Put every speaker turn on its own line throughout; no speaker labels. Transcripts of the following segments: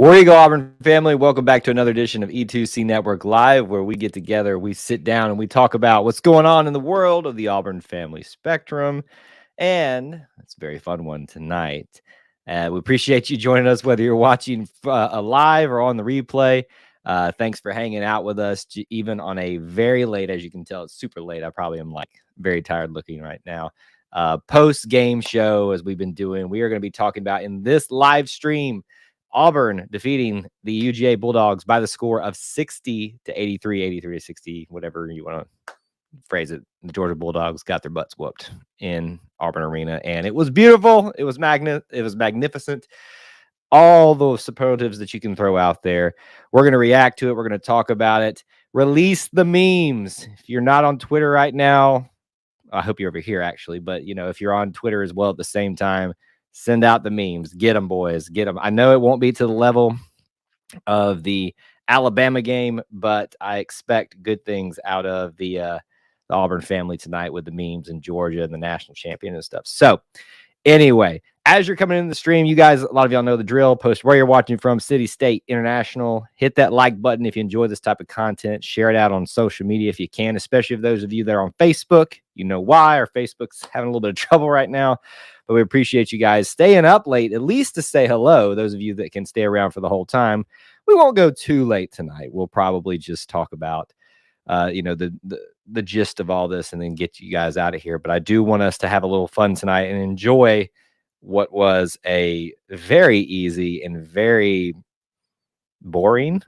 War Eagle Auburn family, welcome back to another edition of E2C Network Live, where we get together, we sit down, and we talk about what's going on in the world of the Auburn family spectrum. And it's a very fun one tonight. We appreciate you joining us, whether you're watching live or on the replay. Thanks for hanging out with us, even on a very late, as you can tell, it's super late. I probably am like very tired looking right now. Post-game show, as we've been doing, we are going to be talking about in this live stream Auburn defeating the UGA Bulldogs by the score of 60 to 83, 83 to 60, whatever you want to phrase it. The Georgia Bulldogs got their butts whooped in Auburn Arena, and it was beautiful. It was magnificent. All those superlatives that you can throw out there. We're going to react to it. We're going to talk about it. Release the memes. If you're not on Twitter right now, I hope you're over here actually, but if you're on Twitter as well at the same time, send out the memes. Get them, boys. Get them. I know it won't be to the level of the Alabama game, but I expect good things out of the Auburn family tonight with the memes in Georgia and the national champion and stuff. So anyway, as you're coming in the stream, you guys, a lot of y'all know the drill. Post where you're watching from, city, state, international. Hit that like button if you enjoy this type of content. Share it out on social media if you can, especially if those of you that are on Facebook. You know why our Facebook's having a little bit of trouble right now. But we appreciate you guys staying up late, at least to say hello. Those of you that can stay around for the whole time. We won't go too late tonight. We'll probably just talk about, the gist of all this and then get you guys out of here. But I do want us to have a little fun tonight and enjoy what was a very easy and very boring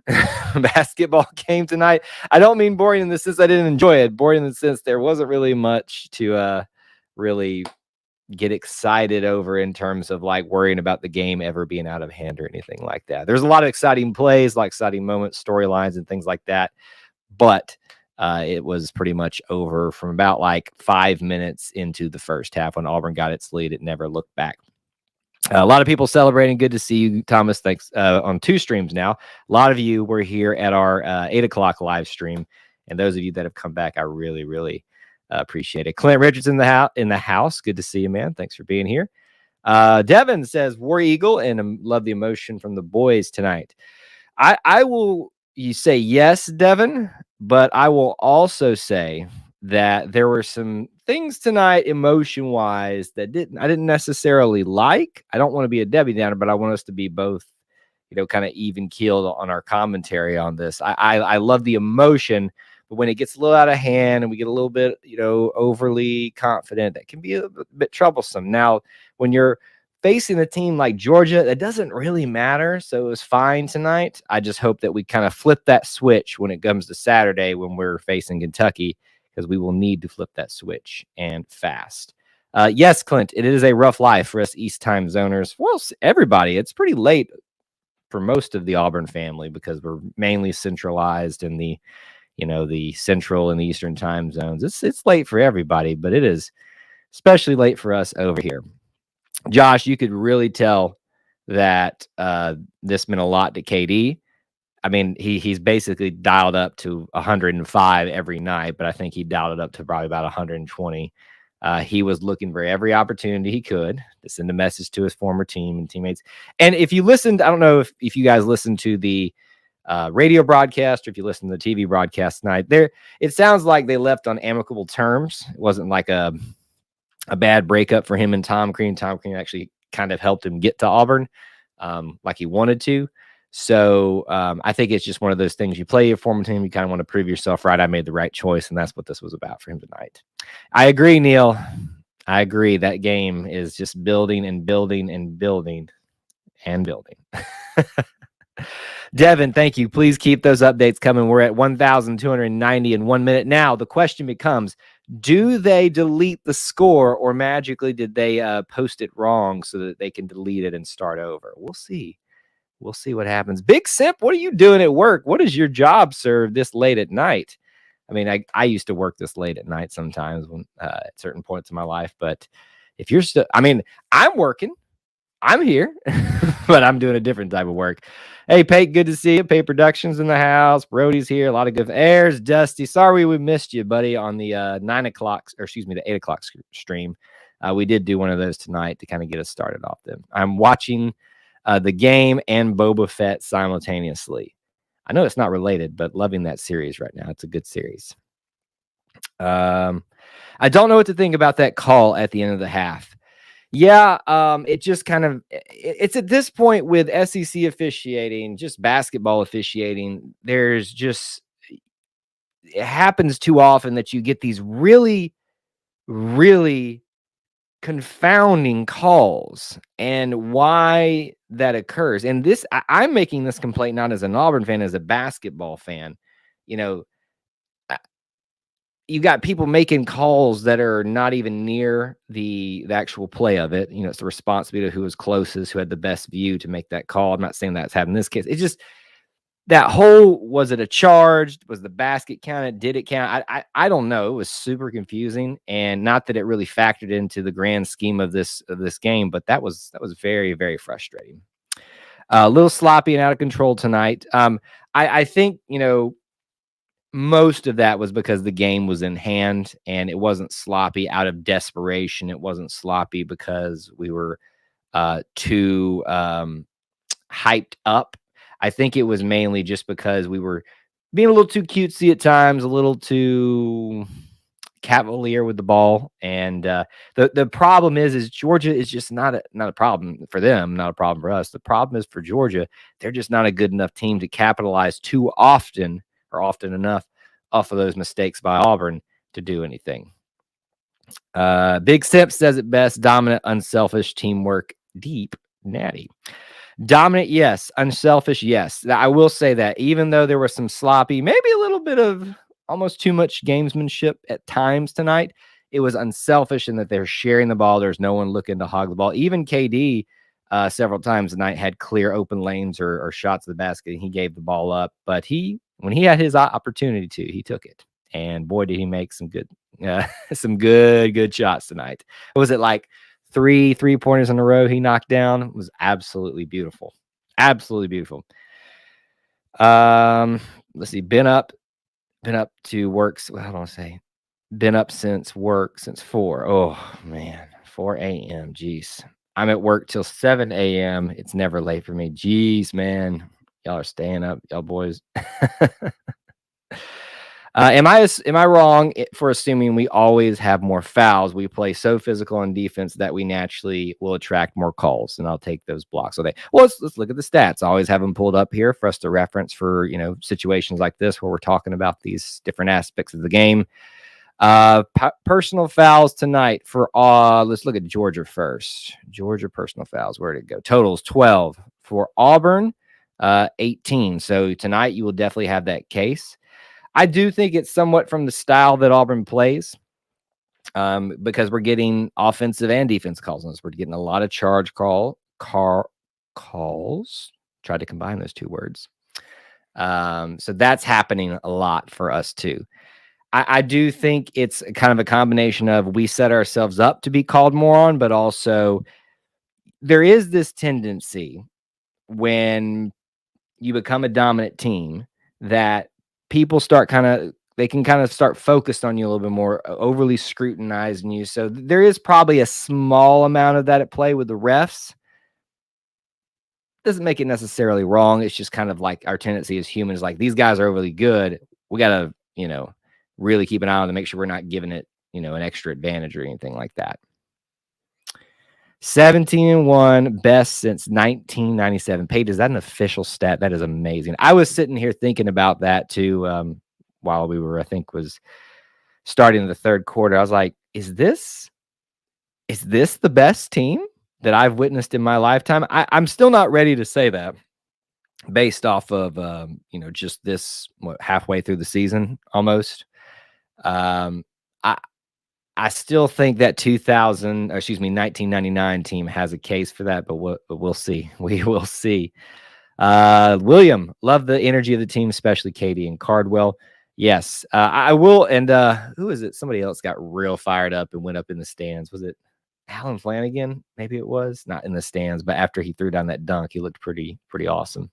basketball game tonight. I don't mean boring in the sense I didn't enjoy it. Boring in the sense there wasn't really much to really get excited over in terms of like worrying about the game ever being out of hand or anything like that. There's a lot of exciting plays, like exciting moments, storylines, and things like that. But it was pretty much over from about like 5 minutes into the first half when Auburn got its lead. It never looked back. A lot of people celebrating. Good to see you, Thomas. Thanks on 2 streams now. A lot of you were here at our 8 o'clock live stream. And those of you that have come back, I really, really appreciate it. Clint Richards in the house. Good to see you, man. Thanks for being here. Devin says War Eagle and love the emotion from the boys tonight. I will say yes, Devin, but I will also say that there were some things tonight emotion wise that I didn't necessarily like. I don't want to be a Debbie Downer, but I want us to be both, kind of even keeled on our commentary on this. I love the emotion. But when it gets a little out of hand and we get a little bit, overly confident, that can be a bit troublesome. Now, when you're facing a team like Georgia, that doesn't really matter. So it was fine tonight. I just hope that we kind of flip that switch when it comes to Saturday when we're facing Kentucky, because we will need to flip that switch and fast. Yes, Clint, it is a rough life for us East time zoners. Well, everybody, it's pretty late for most of the Auburn family because we're mainly centralized in the the central and the eastern time zones. It's late for everybody, but it is especially late for us over here. Josh, you could really tell that this meant a lot to KD. I mean, he's basically dialed up to 105 every night, but I think he dialed it up to probably about 120. He was looking for every opportunity he could to send a message to his former team and teammates. And if you listened, I don't know if you guys listened to the radio broadcast or if you listen to the TV broadcast tonight, it sounds like they left on amicable terms. It wasn't like a bad breakup for him and Tom Crean. Tom Crean actually kind of helped him get to Auburn like he wanted to. So I think it's just one of those things. You play your former team, you kind of want to prove yourself right. I made the right choice, and that's what this was about for him tonight. I agree, Neil. I agree. That game is just building and building and building and building. Devin, thank you. Please keep those updates coming. We're at 1,290 in 1 minute. Now, the question becomes, do they delete the score, or magically did they post it wrong so that they can delete it and start over? We'll see. We'll see what happens. Big Simp, what are you doing at work? What is your job, sir, this late at night? I mean, I used to work this late at night sometimes when at certain points in my life. But if you're still, I mean, I'm working. I'm here, but I'm doing a different type of work. Hey, Pate, good to see you. Pate Productions in the house. Brody's here. A lot of good airs. Dusty, sorry we missed you, buddy, on the 9 o'clock, or excuse me, the 8 o'clock stream. We did do one of those tonight to kind of get us started off then. I'm watching the game and Boba Fett simultaneously. I know it's not related, but loving that series right now. It's a good series. I don't know what to think about that call at the end of the half. Yeah, it just kind of it's at this point with SEC officiating, just basketball officiating, there's just it happens too often that you get these really, really confounding calls, and why that occurs. And this, I'm making this complaint not as an Auburn fan, as a basketball fan. You know, you got people making calls that are not even near the actual play of it. You know, it's the responsibility of who was closest, who had the best view to make that call. I'm not saying that's happening in this case. It's just that whole, was it a charge? Was the basket counted? Did it count? I don't know. It was super confusing, and not that it really factored into the grand scheme of this game, but that was very, very frustrating. A little sloppy and out of control tonight. I think, you know, most of that was because the game was in hand, and it wasn't sloppy out of desperation. It wasn't sloppy because we were too hyped up. I think it was mainly just because we were being a little too cutesy at times, a little too cavalier with the ball. And the problem is Georgia is just not a problem for them, not a problem for us. The problem is for Georgia, they're just not a good enough team to capitalize too often, or often enough, off of those mistakes by Auburn to do anything. Big Sip says it best: dominant, unselfish, teamwork, deep, natty. Dominant, yes. Unselfish, yes. I will say that, even though there was some sloppy, maybe a little bit of almost too much gamesmanship at times tonight, it was unselfish in that they're sharing the ball. There's no one looking to hog the ball. Even KD several times tonight had clear open lanes or shots to the basket, and he gave the ball up. But when he had his opportunity to, he took it. And boy, did he make some good shots tonight. Was it like 3 3-pointers in a row he knocked down? It was absolutely beautiful. Absolutely beautiful. Let's see. Been up to work. What do I want to say? Been up since 4. Oh man, 4 a.m. Jeez. I'm at work till 7 a.m. It's never late for me. Jeez, man. Y'all are staying up, y'all boys. Am I wrong for assuming we always have more fouls? We play so physical on defense that we naturally will attract more calls, and I'll take those blocks. Well, let's look at the stats. I always have them pulled up here for us to reference for, you know, situations like this where we're talking about these different aspects of the game. Personal fouls tonight for let's look at Georgia first. Georgia personal fouls. Where did it go? Totals 12 for Auburn, 18. So tonight you will definitely have that case. I do think it's somewhat from the style that Auburn plays, because we're getting offensive and defense calls on us. We're getting a lot of charge calls. Tried to combine those two words. So that's happening a lot for us too. I do think it's kind of a combination of we set ourselves up to be called more on, but also there is this tendency when you become a dominant team that people start they can start focused on you a little bit more, overly scrutinizing you. So there is probably a small amount of that at play with the refs. Doesn't make it necessarily wrong. It's just kind of like our tendency as humans, like, these guys are overly good. We got to, you know, really keep an eye on to make sure we're not giving it, you know, an extra advantage or anything like that. 17-1, best since 1997. Paige, is that an official stat? That is amazing. I was sitting here thinking about that too, while we were, I think, was starting the third quarter. I was like, is this the best team that I've witnessed in my lifetime? I'm still not ready to say that based off of, you know, just this halfway through the season almost. I still think that 1999 team has a case for that, but we'll see. We will see. William, love the energy of the team, especially Katie and Cardwell. Yes, I will. And who is it? Somebody else got real fired up and went up in the stands. Was it Alan Flanagan? Maybe it was. Not in the stands, but after he threw down that dunk, he looked pretty awesome.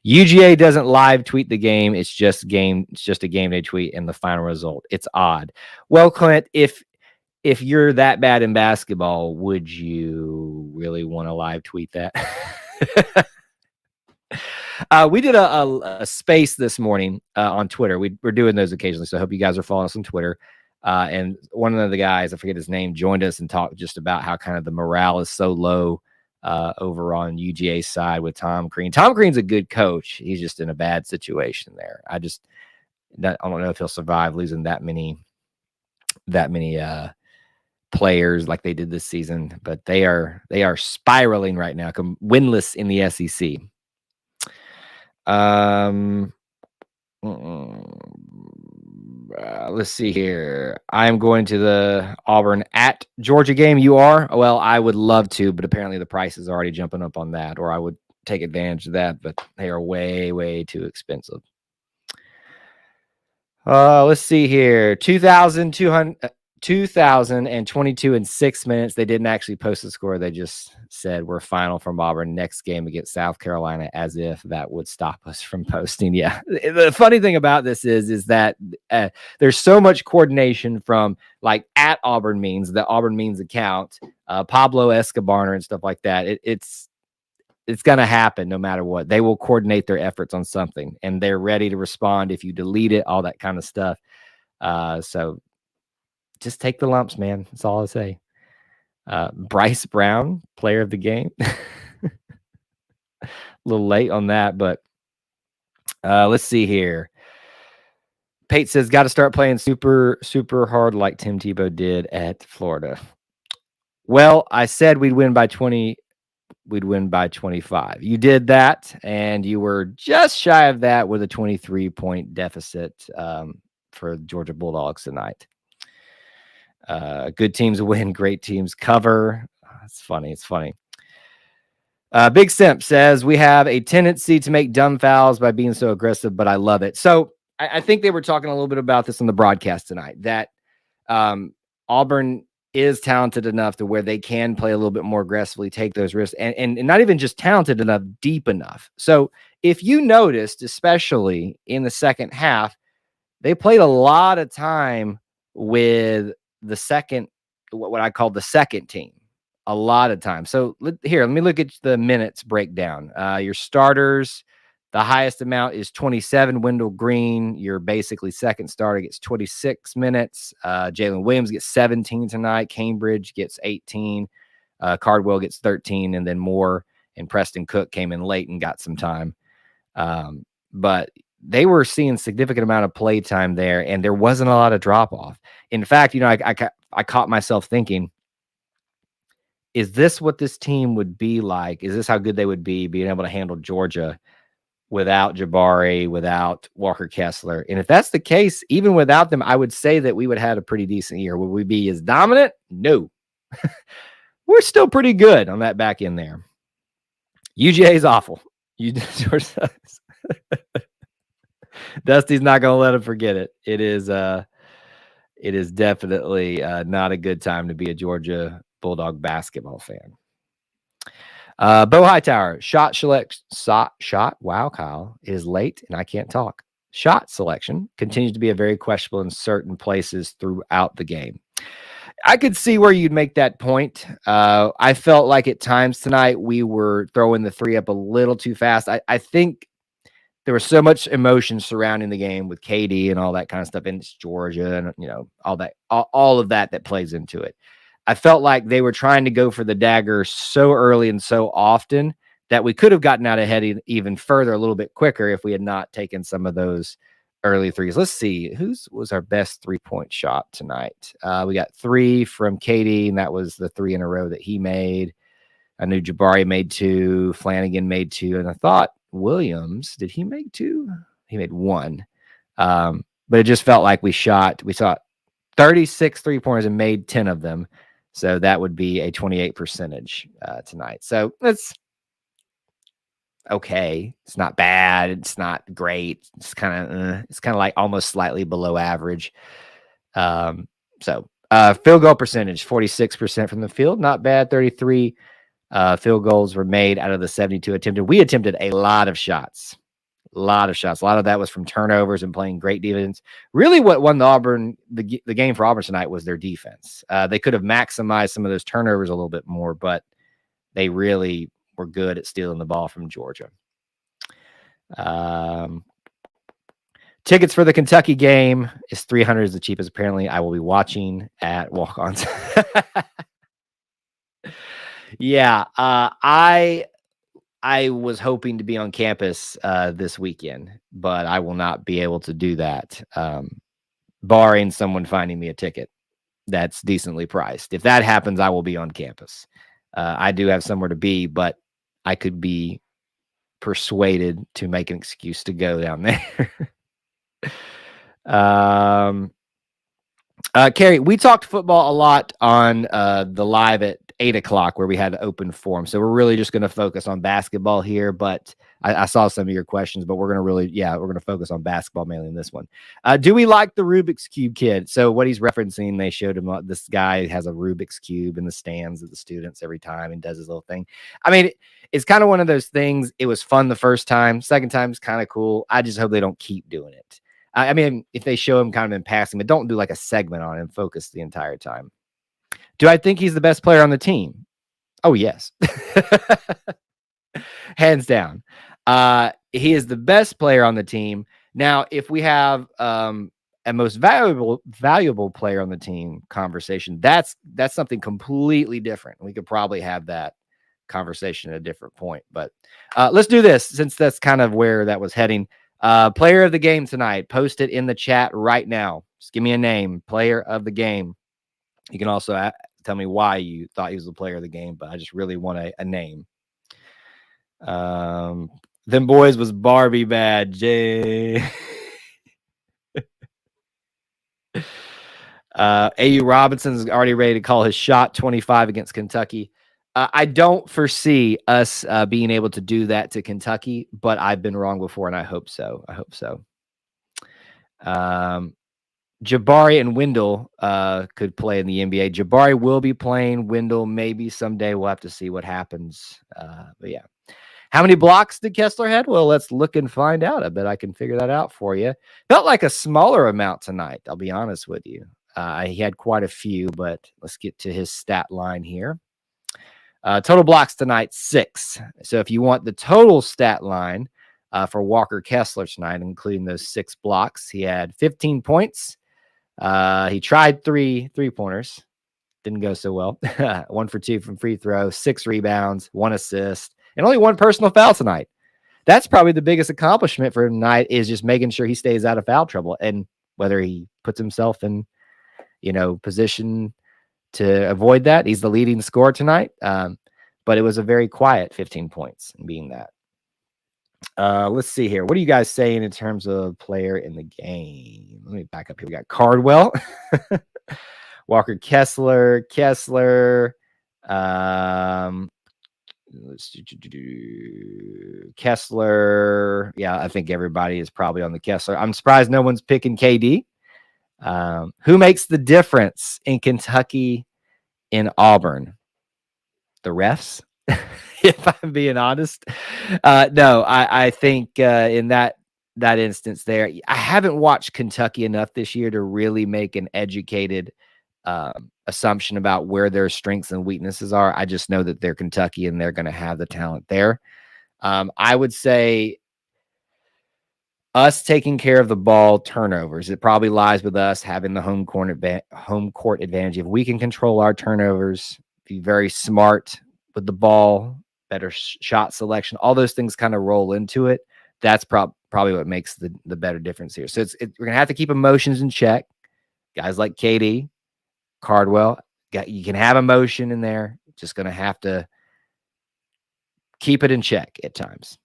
UGA doesn't live tweet the game. It's just a game day tweet and the final result. It's odd. Well, Clint, if you're that bad in basketball, would you really want to live tweet that? We did a space this morning on Twitter. We're doing those occasionally, so I hope you guys are following us on Twitter. And one of the guys, I forget his name, joined us and talked just about how kind of the morale is so low over on UGA's side with Tom Crean. Tom Crean's a good coach. He's just in a bad situation there. I don't know if he'll survive losing that many players like they did this season, but they are spiraling right now, winless in the SEC. Let's see here. I'm going to the Auburn at Georgia game. You are? Well, I would love to, but apparently the price is already jumping up on that, or I would take advantage of that, but they are way, way too expensive. Let's see here. 2,022 in 6 minutes. They didn't actually post the score. They just said we're final from Auburn next game against South Carolina, as if that would stop us from posting. Yeah. The funny thing about this is that there's so much coordination from like at Auburn Means, the Auburn Means account, Pablo Escobar and stuff like that. It's going to happen no matter what. They will coordinate their efforts on something, and they're ready to respond if you delete it, all that kind of stuff. So just take the lumps, man. That's all I say. Bryce Brown, player of the game. A little late on that, but let's see here. Pate says, got to start playing super, super hard like Tim Tebow did at Florida. Well, I said we'd win by 20. We'd win by 25. You did that, and you were just shy of that with a 23-point deficit for Georgia Bulldogs tonight. Good teams win, great teams cover. It's funny. It's funny. Big Simp says, we have a tendency to make dumb fouls by being so aggressive, but I love it. So I think they were talking a little bit about this on the broadcast tonight, that Auburn is talented enough to where they can play a little bit more aggressively, take those risks, and not even just talented enough, deep enough. So if you noticed, especially in the second half, they played a lot of time with the second, what I call the second team, a lot of time. So here, let me look at the minutes breakdown. Your starters, the highest amount is 27. Wendell Green, your basically second starter, gets 26 minutes. Jalen Williams gets 17 tonight. Cambridge gets 18. Cardwell gets 13, and then Moore and Preston Cook came in late and got some time. But they were seeing significant amount of play time there, and there wasn't a lot of drop off. In fact, I caught myself thinking, is this what this team would be like? Is this how good they would be being able to handle Georgia without Jabari, without Walker Kessler? And if that's the case, even without them, I would say that we would have had a pretty decent year. Would we be as dominant? No. We're still pretty good on that back end there. UGA is awful. Dusty's not going to let him forget it. It is definitely not a good time to be a Georgia Bulldog basketball fan. Bo Hightower, shot. Wow, Kyle, it is late and I can't talk. Shot selection continues to be a very questionable in certain places throughout the game. I could see where you'd make that point. I felt like at times tonight we were throwing the three up a little too fast. I think there was so much emotion surrounding the game with KD and all that kind of stuff, and it's Georgia and all of that plays into it. I felt like they were trying to go for the dagger so early and so often that we could have gotten out ahead even further a little bit quicker if we had not taken some of those early threes. Let's see, whose was our best 3-point shot tonight? We got 3 from KD, and that was the 3 in a row that he made. I knew Jabari made 2, Flanagan made 2, and I thought Williams, did he make 2? He made 1. But it just felt like we saw 36 3-pointers and made 10 of them. So that would be a 28% tonight. So that's okay. It's not bad. It's not great. It's kind of like almost slightly below average. Field goal percentage, 46% from the field. Not bad. 33 field goals were made out of the 72 attempted. We attempted a lot of shots. A lot of that was from turnovers and playing great defense. Really what won the game for Auburn tonight was their defense. They could have maximized some of those turnovers a little bit more, but they really we're good at stealing the ball from Georgia. Tickets for the Kentucky game is $300 is the cheapest. Apparently, I will be watching at Walk-Ons. Yeah, I was hoping to be on campus this weekend, but I will not be able to do that, barring someone finding me a ticket that's decently priced. If that happens, I will be on campus. I do have somewhere to be, but I could be persuaded to make an excuse to go down there. Carrie, we talked football a lot on the live at 8:00 where we had an open forum. So we're really just going to focus on basketball here, but I saw some of your questions, but we're going to focus on basketball mainly in this one. Do we like the Rubik's Cube kid? So what he's referencing, they showed him, this guy has a Rubik's Cube in the stands of the students every time and does his little thing. I mean, it's kind of one of those things. It was fun the first time. Second time is kind of cool. I just hope they don't keep doing it. I mean, if they show him kind of in passing, but don't do like a segment on him, focus the entire time. Do I think he's the best player on the team? Oh, yes. Hands down. He is the best player on the team. Now, if we have a most valuable player on the team conversation, that's something completely different. We could probably have that conversation at a different point. But let's do this, since that's kind of where that was heading. Player of the game tonight. Post it in the chat right now. Just give me a name. Player of the game. You can also tell me why you thought he was the player of the game, but I just really want a name. Them boys was Barbie bad. Jay. AU Robinson's already ready to call his shot. 25 against Kentucky. I don't foresee us being able to do that to Kentucky, but I've been wrong before, and I hope so. Jabari and Wendell could play in the NBA. Jabari will be playing. Wendell maybe someday. We'll have to see what happens. But yeah. How many blocks did Kessler had? Well, let's look and find out. I bet I can figure that out for you. Felt like a smaller amount tonight, I'll be honest with you. He had quite a few, but let's get to his stat line here. Total blocks tonight, 6. So if you want the total stat line for Walker Kessler tonight, including those 6 blocks, he had 15 points. He tried 3 3-pointers. Didn't go so well. 1 for 2 from free throw, 6 rebounds, 1 assist, and only 1 personal foul tonight. That's probably the biggest accomplishment for him tonight, is just making sure he stays out of foul trouble. And whether he puts himself in, position to avoid that, he's the leading scorer tonight. But it was a very quiet 15 points in being that. Let's see here. What are you guys saying in terms of player in the game? Let me back up here. We got Cardwell, Walker Kessler, Kessler. Yeah, I think everybody is probably on the Kessler. I'm surprised no one's picking KD. Who makes the difference in Kentucky in Auburn? The refs, if I'm being honest. No, I think in that instance there, I haven't watched Kentucky enough this year to really make an educated assumption about where their strengths and weaknesses are. I just know that they're Kentucky and they're going to have the talent there. I would say us taking care of the ball turnovers. It probably lies with us having the home court advantage. If we can control our turnovers, be very smart with the ball, better shot selection, all those things kind of roll into it. That's probably what makes the better difference here. So we're going to have to keep emotions in check. Guys like KD, Cardwell, you can have emotion in there. Just going to have to keep it in check at times.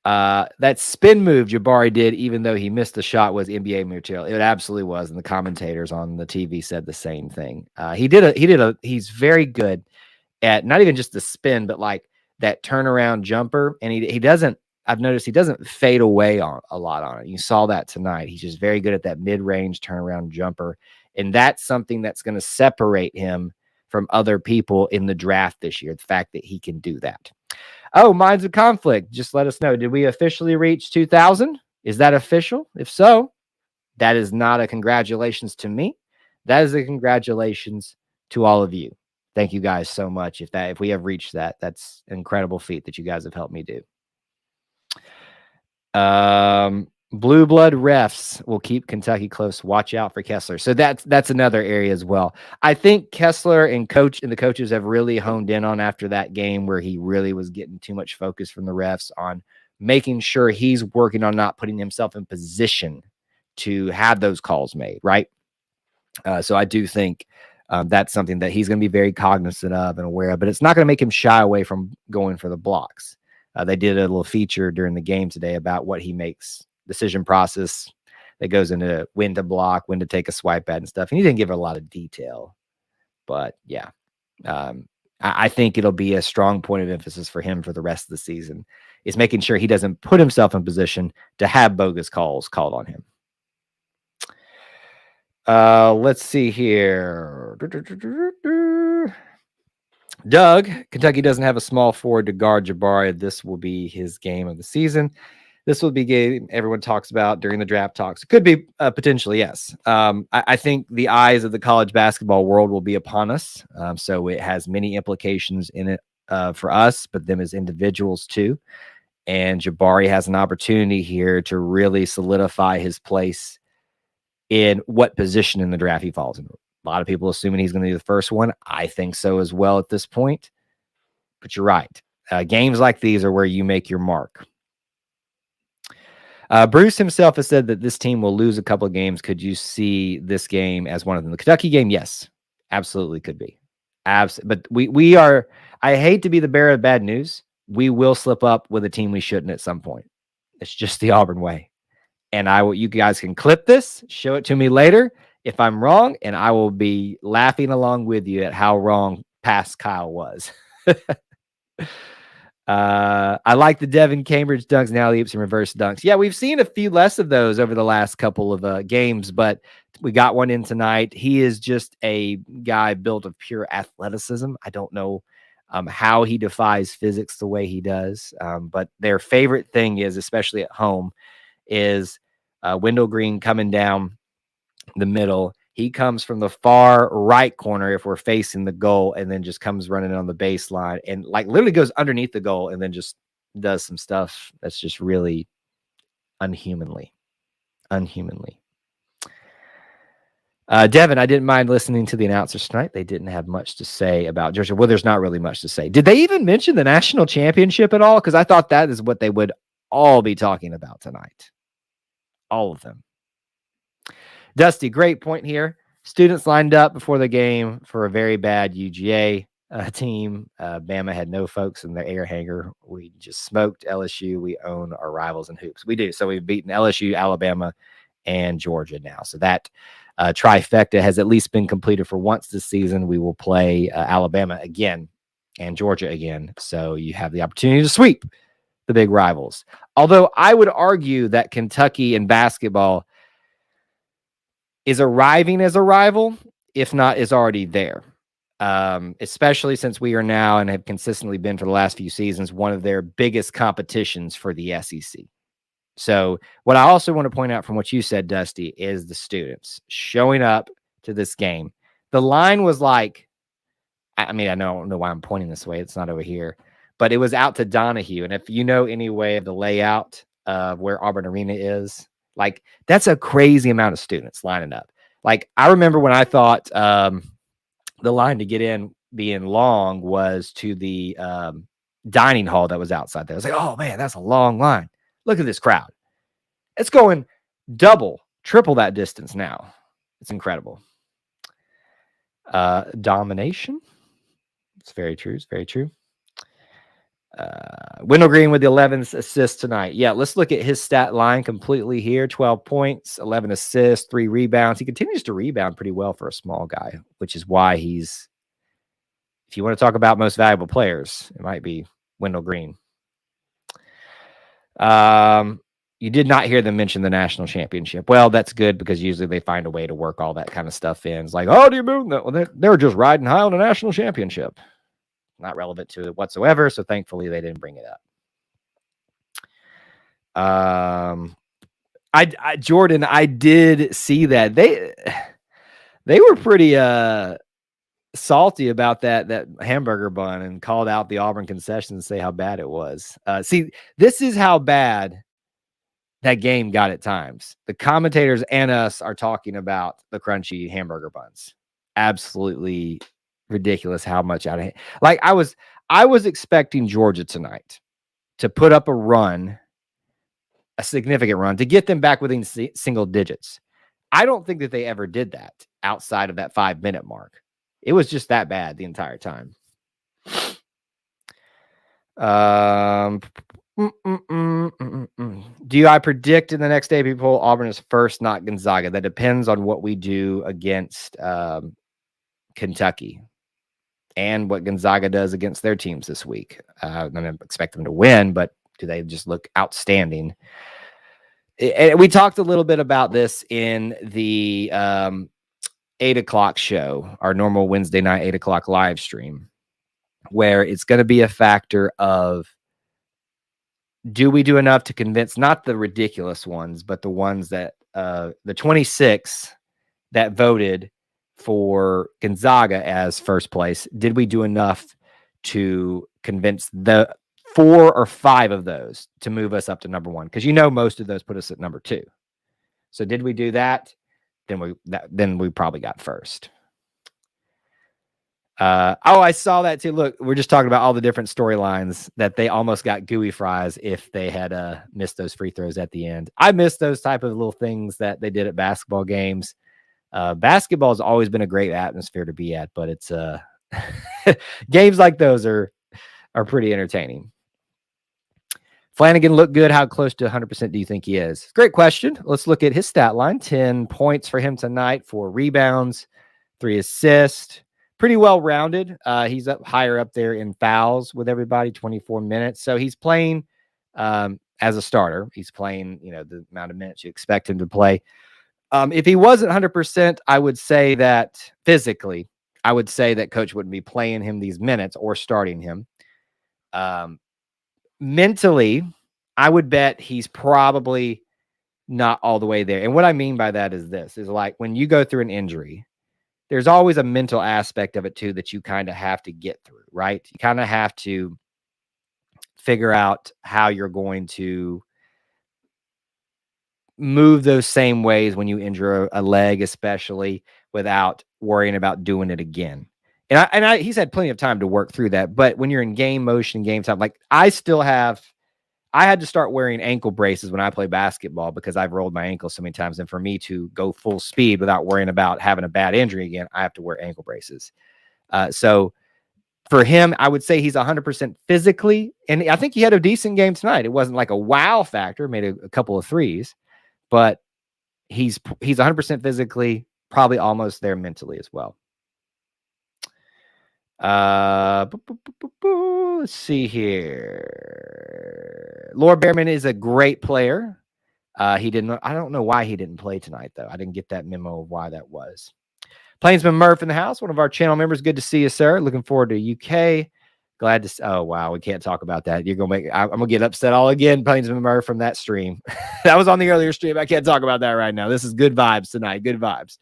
That spin move Jabari did, even though he missed the shot, was NBA material. It absolutely was, and the commentators on the TV said the same thing. He's very good at not even just the spin, but like that turnaround jumper. And he doesn't. I've noticed he doesn't fade away on a lot on it. You saw that tonight. He's just very good at that mid-range turnaround jumper, and that's something that's going to separate him from other people in the draft this year. The fact that he can do that. Oh, Minds of Conflict. Just let us know. Did we officially reach 2,000? Is that official? If so, that is not a congratulations to me. That is a congratulations to all of you. Thank you guys so much. If we have reached that, that's an incredible feat that you guys have helped me do. Blue blood refs will keep Kentucky close. Watch out for Kessler. So that's another area as well. I think Kessler and the coaches have really honed in on after that game where he really was getting too much focus from the refs on making sure he's working on not putting himself in position to have those calls made, right? So I do think that's something that he's going to be very cognizant of and aware of, but it's not going to make him shy away from going for the blocks. They did a little feature during the game today about what he makes decision process that goes into when to block, when to take a swipe at and stuff. And he didn't give a lot of detail, but yeah, I think it'll be a strong point of emphasis for him for the rest of the season is making sure he doesn't put himself in position to have bogus calls called on him. Let's see here. Doug, Kentucky doesn't have a small forward to guard Jabari. This will be his game of the season. This will be game everyone talks about during the draft talks. It could be potentially, yes. I think the eyes of the college basketball world will be upon us. So it has many implications in it for us, but them as individuals too. And Jabari has an opportunity here to really solidify his place in what position in the draft he falls in. A lot of people assuming he's going to be the first one. I think so as well at this point. But you're right. Games like these are where you make your mark. Bruce himself has said that this team will lose a couple of games. Could you see this game as one of them? The Kentucky game, yes, absolutely could be. But we are. I hate to be the bearer of bad news. We will slip up with a team we shouldn't at some point. It's just the Auburn way. And you guys can clip this, show it to me later if I'm wrong, and I will be laughing along with you at how wrong past Kyle was. I like the Devin Cambridge dunks and alley-oops and reverse dunks. Yeah, we've seen a few less of those over the last couple of games, but we got one in tonight. He is just a guy built of pure athleticism. I don't know how he defies physics the way he does, but their favorite thing is, especially at home, is Wendell Green coming down the middle. He comes from the far right corner if we're facing the goal, and then just comes running on the baseline and like literally goes underneath the goal and then just does some stuff that's just really unhumanly. Devin, I didn't mind listening to the announcers tonight. They didn't have much to say about Georgia. Well, there's not really much to say. Did they even mention the national championship at all? Because I thought that is what they would all be talking about tonight. All of them. Dusty, great point here. Students lined up before the game for a very bad UGA team. Bama had no folks in their air hangar. We just smoked LSU. We own our rivals in hoops. We do. So we've beaten LSU, Alabama, and Georgia now. So that trifecta has at least been completed for once this season. We will play Alabama again and Georgia again. So you have the opportunity to sweep the big rivals. Although I would argue that Kentucky in basketball is arriving as a rival, if not is already there. Especially since we are now and have consistently been for the last few seasons, one of their biggest competitions for the SEC. So what I also want to point out from what you said, Dusty, is the students showing up to this game. The line was like, I mean, I don't know why I'm pointing this way. It's not over here, but it was out to Donahue. And if you know any way of the layout of where Auburn Arena is, like that's a crazy amount of students lining up. Like I remember when I thought the line to get in being long was to the dining hall that was outside there. I was like, oh man, that's a long line. Look at this crowd. It's going double, triple that distance now. It's incredible. Domination. It's very true. It's very true. Wendell Green with the 11th assist tonight. Yeah, let's look at his stat line completely here. 12 points, 11 assists, 3 rebounds. He continues to rebound pretty well for a small guy, which is why he's, if you want to talk about most valuable players, it might be Wendell Green. You did not hear them mention the national championship. Well, that's good because usually they find a way to work all that kind of stuff in. It's like, oh, do you move? Well, they're just riding high on a national championship. Not relevant to it whatsoever. So thankfully they didn't bring it up. Jordan, I did see that they were pretty salty about that hamburger bun and called out the Auburn concession and say how bad it was. See, this is how bad that game got at times. The commentators and us are talking about the crunchy hamburger buns. Absolutely ridiculous how much out of hand. Like I was expecting Georgia tonight to put up a run, a significant run, to get them back within single digits. I don't think that they ever did that outside of that 5-minute mark. It was just that bad the entire time. Do I predict in the next day people Auburn is first, not Gonzaga? That depends on what we do against Kentucky and what Gonzaga does against their teams this week. I don't expect them to win, but do they just look outstanding? We talked a little bit about this in the 8 o'clock show, our normal Wednesday night 8 o'clock live stream, where it's going to be a factor of, do we do enough to convince not the ridiculous ones, but the ones that the 26 that voted for Gonzaga as first place? Did we do enough to convince the 4 or 5 of those to move us up to number 1? Because most of those put us at number 2. So did we do that? Then we probably got first. I saw that too. Look, we're just talking about all the different storylines that they almost got gooey fries if they had missed those free throws at the end. I miss those type of little things that they did at basketball games. Basketball has always been a great atmosphere to be at, but it's games like those are pretty entertaining. Flanagan looked good. How close to 100% do you think he is? Great question. Let's look at his stat line. 10 points for him tonight, 4 rebounds, 3 assists. Pretty well rounded. He's up higher up there in fouls with everybody, 24 minutes. So he's playing as a starter. He's playing, the amount of minutes you expect him to play. If he wasn't 100%, I would say that physically, I would say that coach wouldn't be playing him these minutes or starting him. Mentally, I would bet he's probably not all the way there. And what I mean by that is this, is like when you go through an injury, there's always a mental aspect of it too that you kind of have to get through, right? You kind of have to figure out how you're going to move those same ways when you injure a leg, especially, without worrying about doing it again. And he's had plenty of time to work through that. But when you're in game motion, game time, like I had to start wearing ankle braces when I play basketball because I've rolled my ankle so many times. And for me to go full speed without worrying about having a bad injury again, I have to wear ankle braces. So for him, I would say he's 100% physically. And I think he had a decent game tonight. It wasn't like a wow factor, made a couple of threes, but he's 100% physically, probably almost there mentally as well. Let's see here. Lord Behrman is a great player. I don't know why he didn't play tonight, though. I didn't get that memo of why that was. Plainsman Murph in the house, one of our channel members. Good to see you, sir. Looking forward to UK. Glad to. Oh wow, we can't talk about that. I'm gonna get upset all again. Plainsman Murph from that stream. That was on the earlier stream. I can't talk about that right now. This is good vibes tonight. Good vibes.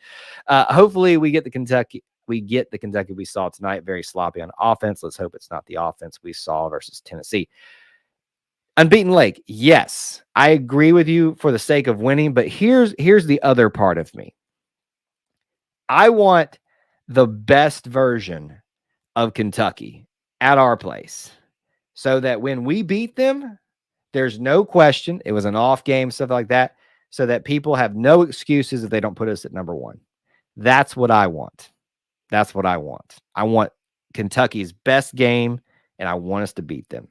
Hopefully we get the Kentucky we saw tonight. Very sloppy on offense. Let's hope it's not the offense we saw versus Tennessee. Unbeaten Lake. Yes, I agree with you for the sake of winning, but here's the other part of me. I want the best version of Kentucky at our place so that when we beat them, there's no question it was an off game, stuff like that, so that people have no excuses if they don't put us at number 1. That's what I want. That's what I want. I want Kentucky's best game, and I want us to beat them.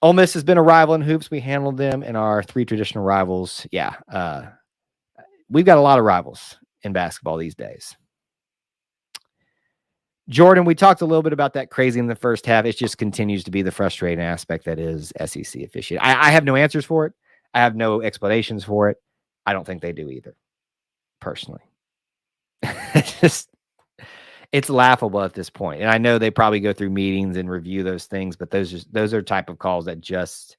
Ole Miss has been a rival in hoops. We handled them in our 3 traditional rivals. Yeah. We've got a lot of rivals in basketball these days. Jordan, we talked a little bit about that crazy in the first half. It just continues to be the frustrating aspect that is SEC officiating. I have no answers for it. I have no explanations for it. I don't think they do either, personally. It's laughable at this point. And I know they probably go through meetings and review those things, but those are type of calls that just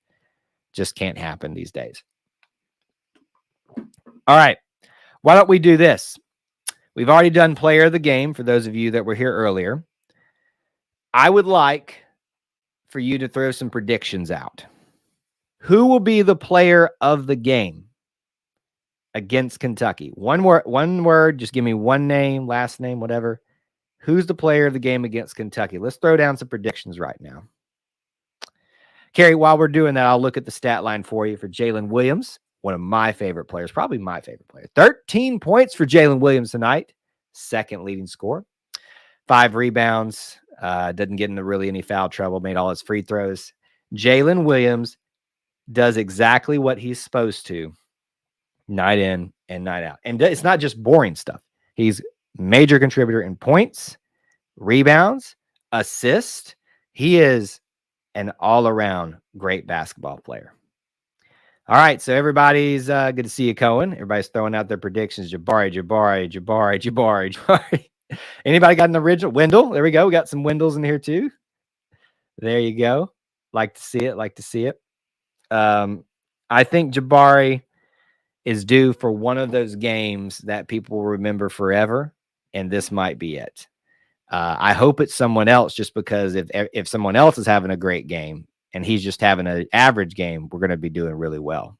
can't happen these days. All right. Why don't we do this? We've already done player of the game for those of you that were here earlier. I would like for you to throw some predictions out. Who will be the player of the game against Kentucky? One word, just give me one name, last name, whatever. Who's the player of the game against Kentucky? Let's throw down some predictions right now. Carrie, while we're doing that, I'll look at the stat line for you for Jalen Williams, one of my favorite players, probably my favorite player. 13 points for Jalen Williams tonight, second leading scorer. 5 rebounds, doesn't get into really any foul trouble, made all his free throws. Jalen Williams does exactly what he's supposed to, night in and night out. And it's not just boring stuff. He's major contributor in points, rebounds, assists. He is an all-around great basketball player. All right, so everybody's good to see you, Cohen. Everybody's throwing out their predictions. Jabari. Anybody got an original? Wendell, there we go. We got some Wendells in here too. There you go. Like to see it. I think Jabari is due for one of those games that people will remember forever, and this might be it. I hope it's someone else, just because if someone else is having a great game and he's just having an average game, we're going to be doing really well.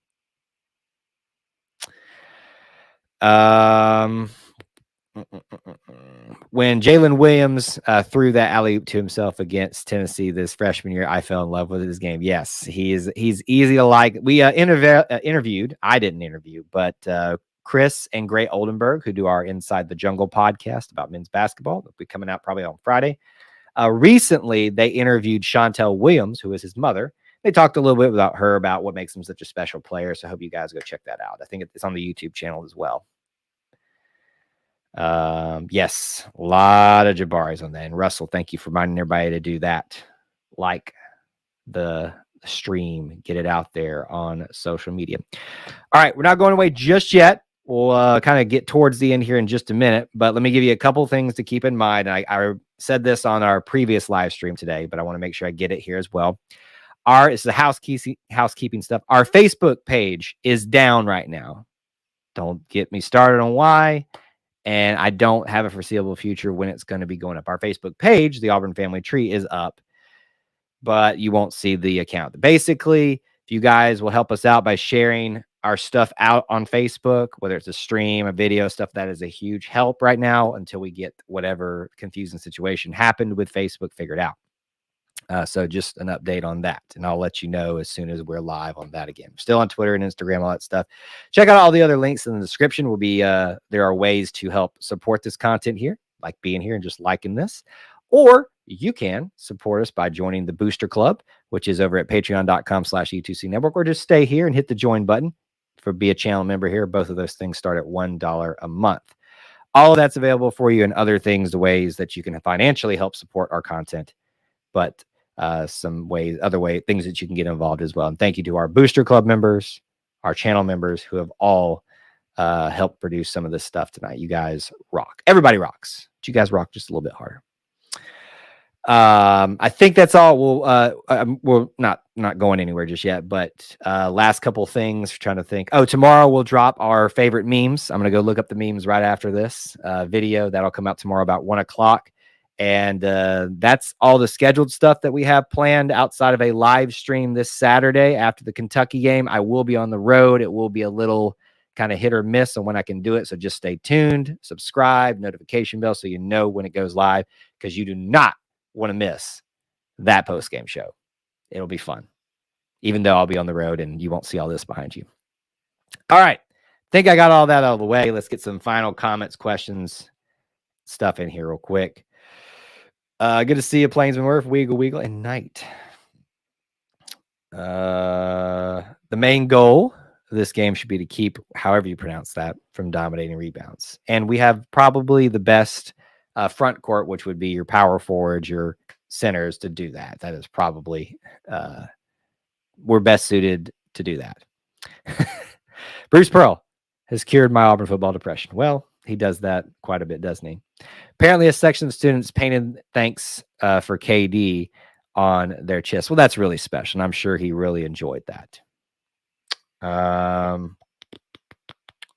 When Jalen Williams threw that alley-oop to himself against Tennessee this freshman year, I fell in love with his game. Yes, he's easy to like. We interviewed. I didn't interview, but Chris and Gray Oldenburg, who do our Inside the Jungle podcast about men's basketball, will be coming out probably on Friday. Recently, they interviewed Chantel Williams, who is his mother. They talked a little bit about her, about what makes him such a special player. So I hope you guys go check that out. I think it's on the YouTube channel as well. Yes, a lot of Jabaris on that. And Russell, thank you for reminding everybody to do that. Like the stream, get it out there on social media. All right, we're not going away just yet. We'll kind of get towards the end here in just a minute, but let me give you a couple things to keep in mind. I said this on our previous live stream today, but I want to make sure I get it here as well. It's the housekeeping stuff. Our Facebook page is down right now. Don't get me started on why. And I don't have a foreseeable future when it's going to be going up. Our Facebook page, the Auburn Family Tree, is up, but you won't see the account. Basically, if you guys will help us out by sharing our stuff out on Facebook, whether it's a stream, a video, stuff, that is a huge help right now until we get whatever confusing situation happened with Facebook figured out. So just an update on that, and I'll let you know as soon as we're live on that again. Still on Twitter and Instagram, all that stuff. Check out all the other links in the description. Will be there are ways to help support this content here, like being here and just liking this, or you can support us by joining the Booster Club, which is over at patreon.com/E2C Network, or just stay here and hit the join button for be a channel member here. Both of those things start at $1 a month. All of that's available for you, and other things, the ways that you can financially help support our content, but some ways, things that you can get involved as well. And thank you to our Booster Club members, our channel members, who have all helped produce some of this stuff tonight. You guys rock. Everybody rocks. But you guys rock just a little bit harder. I think that's all. We're not going anywhere just yet, but last couple things, trying to think. Oh, tomorrow we'll drop our favorite memes. I'm going to go look up the memes right after this video. That'll come out tomorrow about 1 o'clock. And that's all the scheduled stuff that we have planned outside of a live stream this Saturday after the Kentucky game. I will be on the road. It will be a little kind of hit or miss on when I can do it. So just stay tuned, subscribe, notification bell, so you know when it goes live, because you do not want to miss that post-game show. It'll be fun, even though I'll be on the road and you won't see all this behind you. All right. Think I got all that out of the way. Let's get some final comments, questions, stuff in here real quick. Good to see you, Plainsman Murph, Weagle, and Knight. The main goal of this game should be to keep, however you pronounce that, from dominating rebounds. And we have probably the best front court, which would be your power forwards, your centers, to do that. That is probably, we're best suited to do that. Bruce Pearl has cured my Auburn football depression. Well, he does that quite a bit, doesn't he? Apparently, a section of students painted thanks for KD on their chest. Well, that's really special, and I'm sure he really enjoyed that.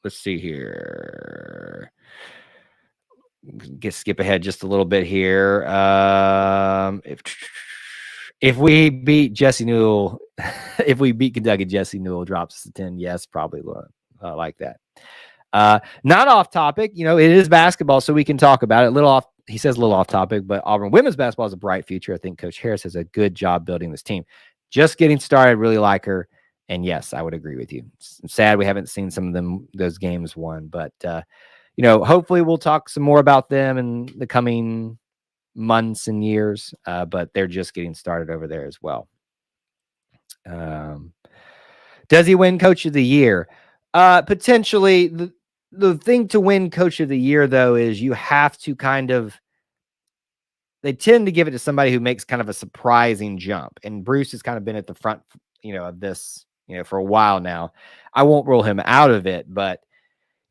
let's see here. Skip ahead just a little bit here. If we beat Jesse Newell, if we beat Kentucky, Jesse Newell drops us to 10. Yes, probably like that. Not off topic. You know, it is basketball, so we can talk about it. A little off. He says a little off topic, but Auburn women's basketball is a bright future. I think Coach Harris has a good job building this team. Just getting started. Really like her. And yes, I would agree with you. I'm sad we haven't seen some of those games won, but you know, hopefully we'll talk some more about them in the coming months and years. But they're just getting started over there as well. Does he win Coach of the Year? Potentially. The thing to win Coach of the Year, though, is you have to they tend to give it to somebody who makes kind of a surprising jump. And Bruce has kind of been at the front, you know, of this, you know, for a while now. I won't rule him out of it, but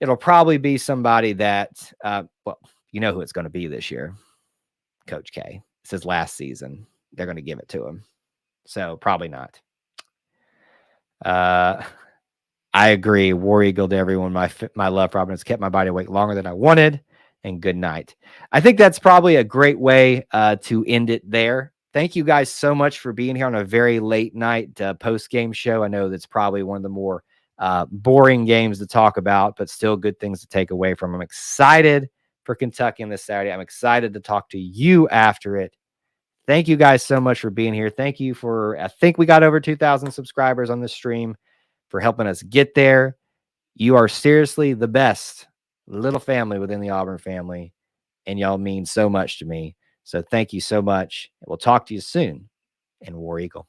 it'll probably be somebody that, well, you know who it's going to be this year. Coach K. It's his last season. They're going to give it to him. So probably not. I agree. War Eagle to everyone. My love for Auburn has kept my body awake longer than I wanted. And good night. I think that's probably a great way to end it there. Thank you guys so much for being here on a very late night post-game show. I know that's probably one of the more boring games to talk about, but still good things to take away from. I'm excited for Kentucky on this Saturday. I'm excited to talk to you after it. Thank you guys so much for being here. Thank you for, I think we got over 2,000 subscribers on this stream, for helping us get there. You are seriously the best little family within the Auburn family, and y'all mean so much to me. So thank you so much. We'll talk to you soon. And War Eagle.